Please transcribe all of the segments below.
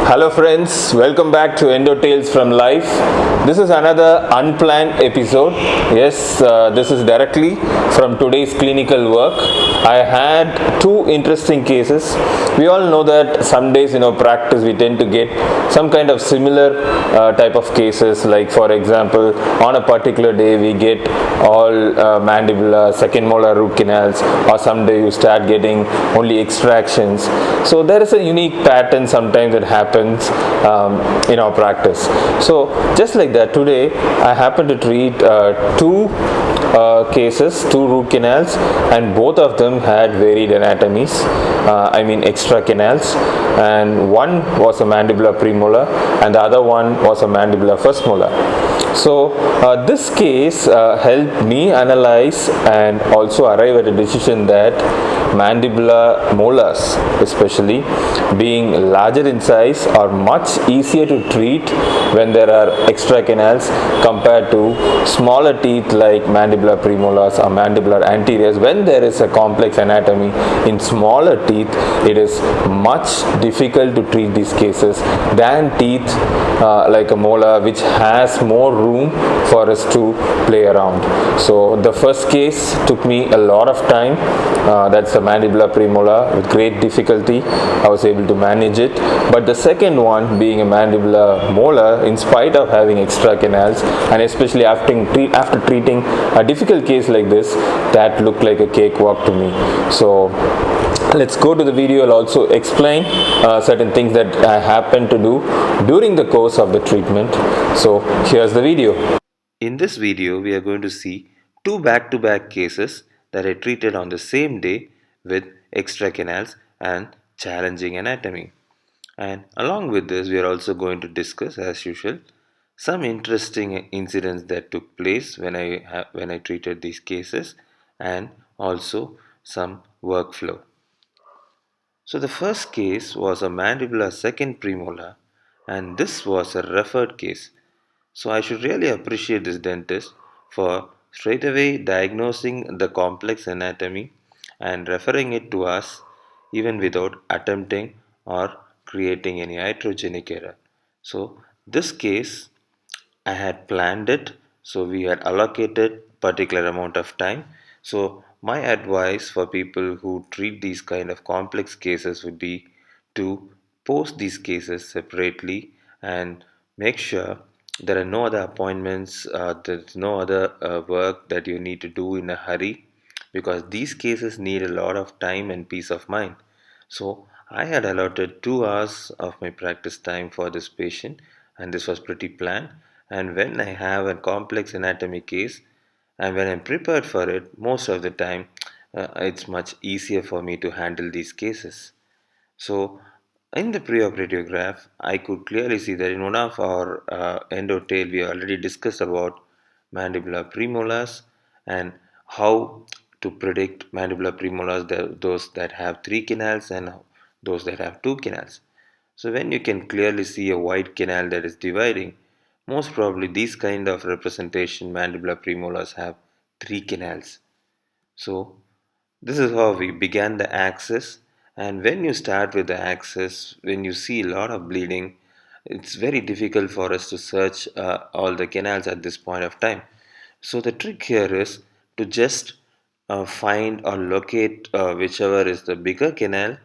Hello friends, welcome back to Endo Tales from Life. This is another unplanned episode. Yes, this is directly from today's clinical work. I had two interesting cases. We all know that some days in our practice we tend to get some kind of similar type of cases, like for example on a particular day we get all mandibular, second molar root canals, or someday you start getting only extractions. So there is a unique pattern sometimes that happens in our practice. So just like that, today I happen to treat two cases, two root canals, and both of them had varied anatomies, extra canals, and one was a mandibular premolar and the other one was a mandibular first molar. So this case helped me analyze and also arrive at a decision that mandibular molars, especially being larger in size, are much easier to treat when there are extra canals compared to smaller teeth like mandibular premolars or mandibular anteriors. When there is a complex anatomy in smaller teeth, it is much difficult to treat these cases than teeth like a molar, which has more room for us to play around. So the first case took me a lot of time. That's the mandibular premolar. With great difficulty I was able to manage it. But the second one, being a mandibular molar, in spite of having extra canals, and especially after treating a difficult case like this, that looked like a cakewalk to me. So let's go to the video. I'll also explain certain things that I happened to do during the course of the treatment. So here's the video. In this video, we are going to see two back-to-back cases that I treated on the same day with extra canals and challenging anatomy. And along with this, we are also going to discuss, as usual, some interesting incidents that took place when I treated these cases, and also some workflow. So the first case was a mandibular second premolar, and this was a referred case. So I should really appreciate this dentist for straight away diagnosing the complex anatomy and referring it to us even without attempting or creating any iatrogenic error. So this case I had planned it, so we had allocated particular amount of time. So my advice for people who treat these kind of complex cases would be to post these cases separately and make sure there are no other appointments, there's no other work that you need to do in a hurry, because these cases need a lot of time and peace of mind. So I had allotted 2 hours of my practice time for this patient, and this was pretty planned. And when I have a complex anatomy case and when I'm prepared for it, most of the time it's much easier for me to handle these cases. So in the preoperative graph, I could clearly see that in one of our endo tail, we already discussed about mandibular premolars and how to predict mandibular premolars, those that have 3 canals and those that have 2 canals. So when you can clearly see a wide canal that is dividing, most probably these kind of representation mandibular premolars have 3 canals. So this is how we began the axis, and when you start with the axis, when you see a lot of bleeding, it's very difficult for us to search all the canals at this point of time. So the trick here is to just find or locate whichever is the bigger canal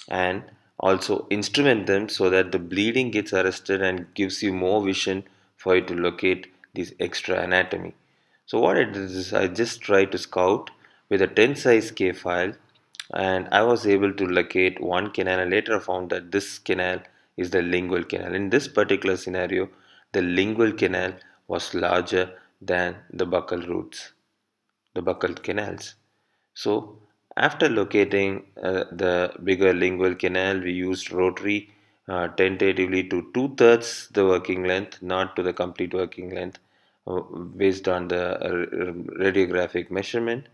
and also instrument them so that the bleeding gets arrested and gives you more vision for you to locate this extra anatomy. So what I did is I just tried to scout with a 10 size K file, and I was able to locate one canal and later found that this canal is the lingual canal. In this particular scenario, the lingual canal was larger than the buccal roots, the buccal canals. So after locating the bigger lingual canal, we used rotary tentatively to two-thirds the working length, not to the complete working length, based on the radiographic measurement,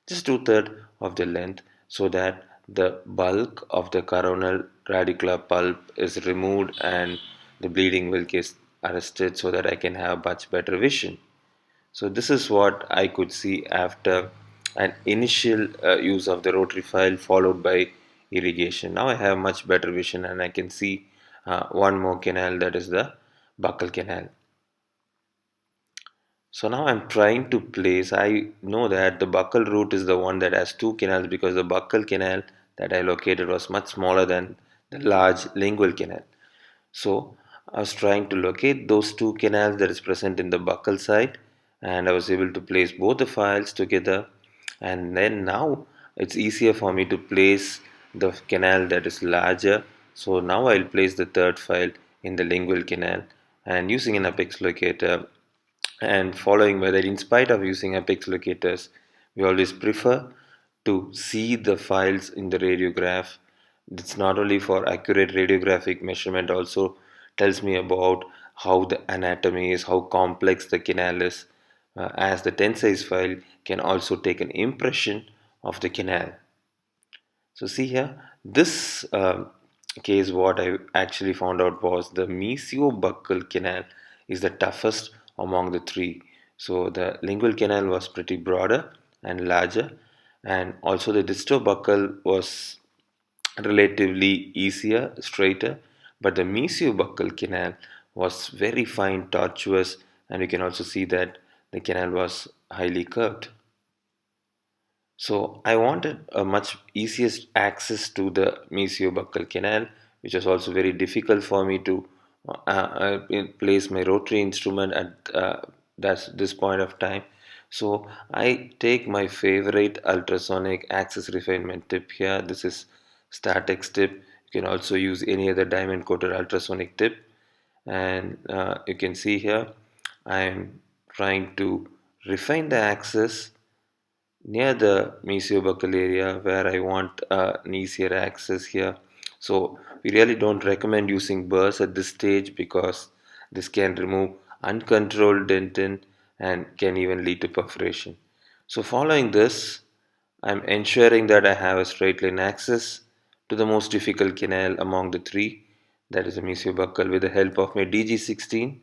just two-thirds of the length, so that the bulk of the coronal radicular pulp is removed and the bleeding will get arrested so that I can have much better vision. So this is what I could see after an initial use of the rotary file followed by irrigation. Now I have much better vision and I can see one more canal, that is the buccal canal. So now I'm trying to place, I know that the buccal root is the one that has two canals because the buccal canal that I located was much smaller than the large lingual canal. So I was trying to locate those two canals that is present in the buccal side, and I was able to place both the files together, and then now it's easier for me to place the canal that is larger. So now I'll place the third file in the lingual canal, and using an apex locator and following whether in spite of using apex locators, we always prefer to see the files in the radiograph. It's not only for accurate radiographic measurement, also tells me about how the anatomy is, how complex the canal is, as the 10 size file can also take an impression of the canal. So see here, this case what I actually found out was the mesiobuccal canal is the toughest among the three. So the lingual canal was pretty broader and larger, and also the distobuccal was relatively easier, straighter, but the mesiobuccal canal was very fine, tortuous, and you can also see that the canal was highly curved. So I wanted a much easiest access to the mesiobuccal canal, which was also very difficult for me to place my rotary instrument at this point of time. So I take my favorite ultrasonic axis refinement tip here. This is Statex tip. You can also use any other diamond coated ultrasonic tip, and you can see here I am trying to refine the axis near the mesiobuccal area where I want an easier access here. So we really don't recommend using burrs at this stage because this can remove uncontrolled dentin and can even lead to perforation. So following this, I'm ensuring that I have a straight line access to the most difficult canal among the three, that is the mesiobuccal, with the help of my DG16,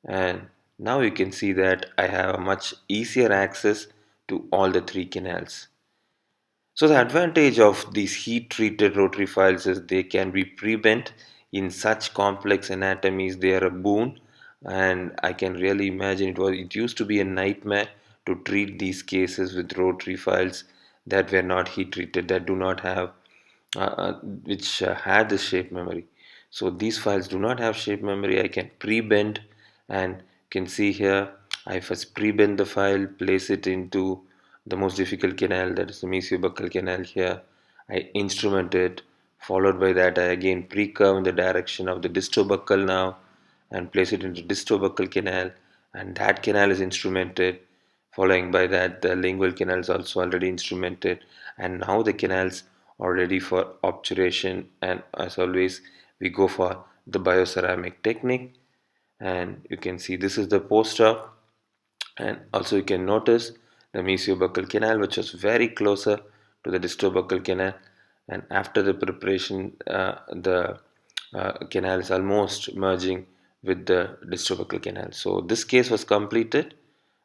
and now you can see that I have a much easier access to all the three canals. So the advantage of these heat treated rotary files is they can be pre-bent in such complex anatomies. They are a boon, and I can really imagine it used to be a nightmare to treat these cases with rotary files that were not heat treated, that do not have which had the shape memory. So these files do not have shape memory. I can pre-bend, and can see here I first pre-bend the file, place it into the most difficult canal, that is the mesiobuccal canal here. I instrument it, followed by that I again pre-curve in the direction of the distobuccal now and place it into distobuccal canal, and that canal is instrumented. Following by that, the lingual canal is also already instrumented, and now the canals are ready for obturation. And as always, we go for the bioceramic technique. And you can see this is the post-op, and also you can notice the mesiobuccal canal, which was very closer to the distobuccal canal, and after the preparation, the canal is almost merging with the distobuccal canal. So this case was completed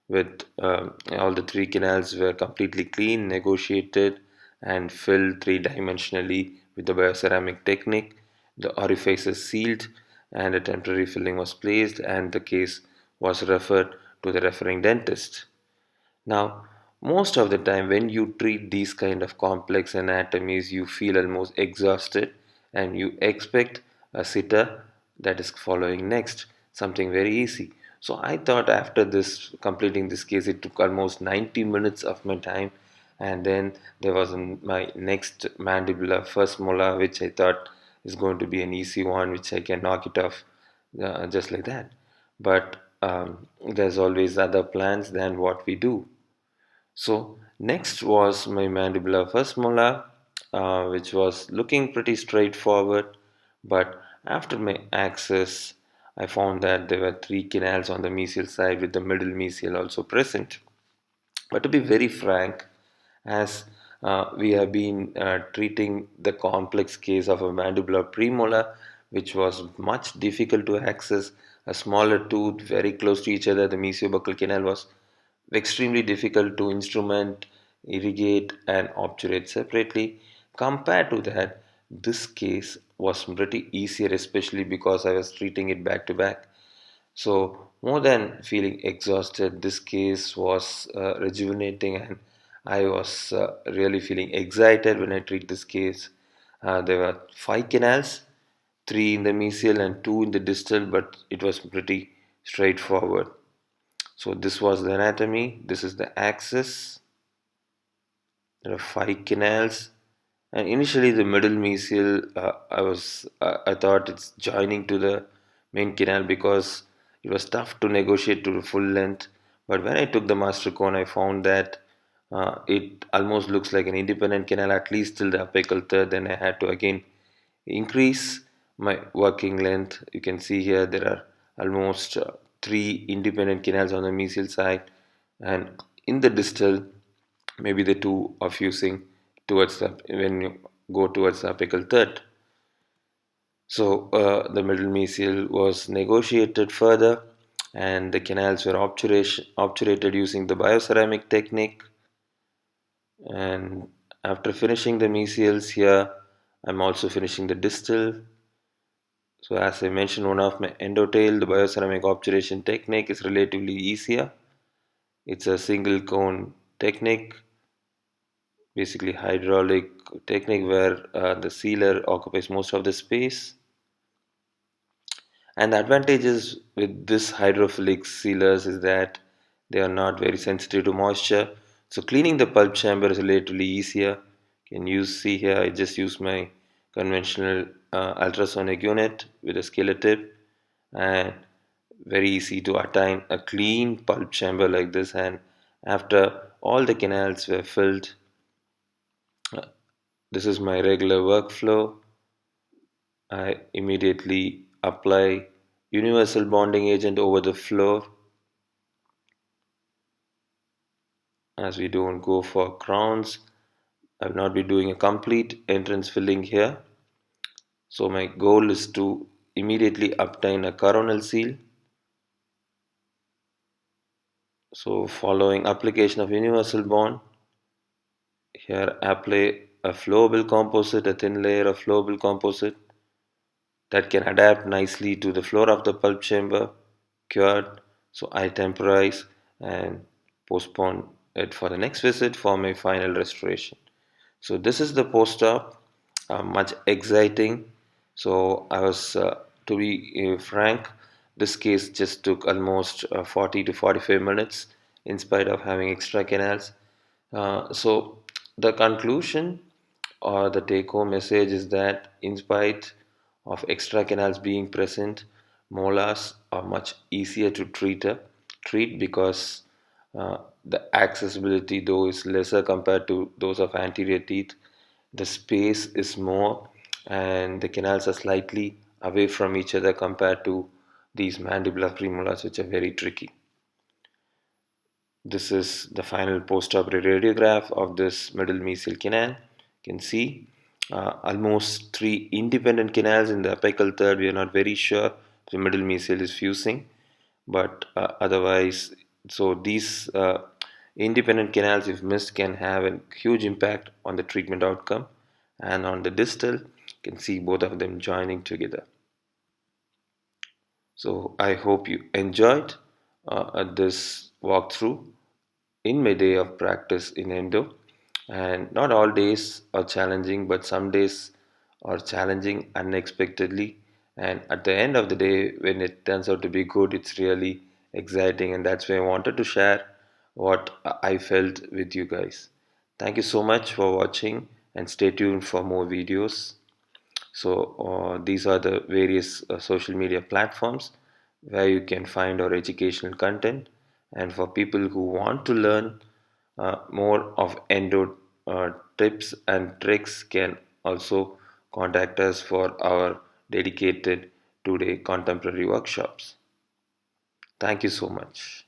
with all the three canals were completely clean, negotiated, and filled three-dimensionally with the bioceramic technique. The orifices sealed, and a temporary filling was placed, and the case was referred to the referring dentist. Now, most of the time when you treat these kind of complex anatomies, you feel almost exhausted and you expect a sitter that is following next, something very easy. So I thought after this completing this case, it took almost 90 minutes of my time, and then there was my next mandibular first molar, which I thought is going to be an easy one, which I can knock it off just like that. But there's always other plans than what we do. So next was my mandibular first molar, which was looking pretty straightforward. But after my access, I found that there were three canals on the mesial side with the middle mesial also present. But to be very frank, as we have been treating the complex case of a mandibular premolar, which was much difficult to access, a smaller tooth very close to each other, the mesiobuccal canal was extremely difficult to instrument, irrigate, and obturate separately. Compared to that, this case was pretty easier, especially because I was treating it back to back. So, more than feeling exhausted, this case was rejuvenating, and I was really feeling excited when I treat this case. There were five canals, three in the mesial and two in the distal, but it was pretty straightforward. So, this was the anatomy, this is the axis. There are five canals, and initially the middle mesial, I thought it's joining to the main canal because it was tough to negotiate to the full length. But when I took the master cone, I found that it almost looks like an independent canal, at least till the apical third. Then I had to again increase my working length. You can see here there are almost three independent canals on the mesial side, and in the distal maybe the two are fusing towards the when you go towards the apical third. So the middle mesial was negotiated further, and the canals were obturated using the bioceramic technique. And after finishing the mesials here, I'm also finishing the distal. So as I mentioned, one of my Endo Tale, the bioceramic obturation technique is relatively easier. It's a single cone technique, basically hydraulic technique where the sealer occupies most of the space. And the advantages with this hydrophilic sealers is that they are not very sensitive to moisture. So cleaning the pulp chamber is relatively easier. Can you see here? I just use my conventional ultrasonic unit with a scaler tip, and very easy to attain a clean pulp chamber like this. And after all the canals were filled, this is my regular workflow. I immediately apply universal bonding agent over the floor, as we don't go for crowns. I will not be doing a complete entrance filling here. So my goal is to immediately obtain a coronal seal. So following application of universal bond, here apply a flowable composite, a thin layer of flowable composite that can adapt nicely to the floor of the pulp chamber, cured. So I temporize and postpone it for the next visit for my final restoration. So this is the post-op, much exciting. So I was, to be frank, this case just took almost 40 to 45 minutes in spite of having extra canals. So the conclusion or the take-home message is that in spite of extra canals being present, molars are much easier to treat because the accessibility though is lesser compared to those of anterior teeth. The space is more and the canals are slightly away from each other compared to these mandibular premolars, which are very tricky. This is the final post-operative radiograph of this middle mesial canal. You can see almost three independent canals in the apical third. We are not very sure the middle mesial is fusing, but otherwise, so these independent canals, if missed, can have a huge impact on the treatment outcome. And on the distal, you can see both of them joining together. So I hope you enjoyed this walkthrough in my day of practice in endo. And not all days are challenging, but some days are challenging unexpectedly. And at the end of the day, when it turns out to be good, it's really exciting. And that's why I wanted to share what I felt with you guys. Thank you so much for watching and stay tuned for more videos. So these are the various social media platforms where you can find our educational content. And for people who want to learn more of endo tips and tricks, can also contact us for our dedicated 2-day contemporary workshops. Thank you so much.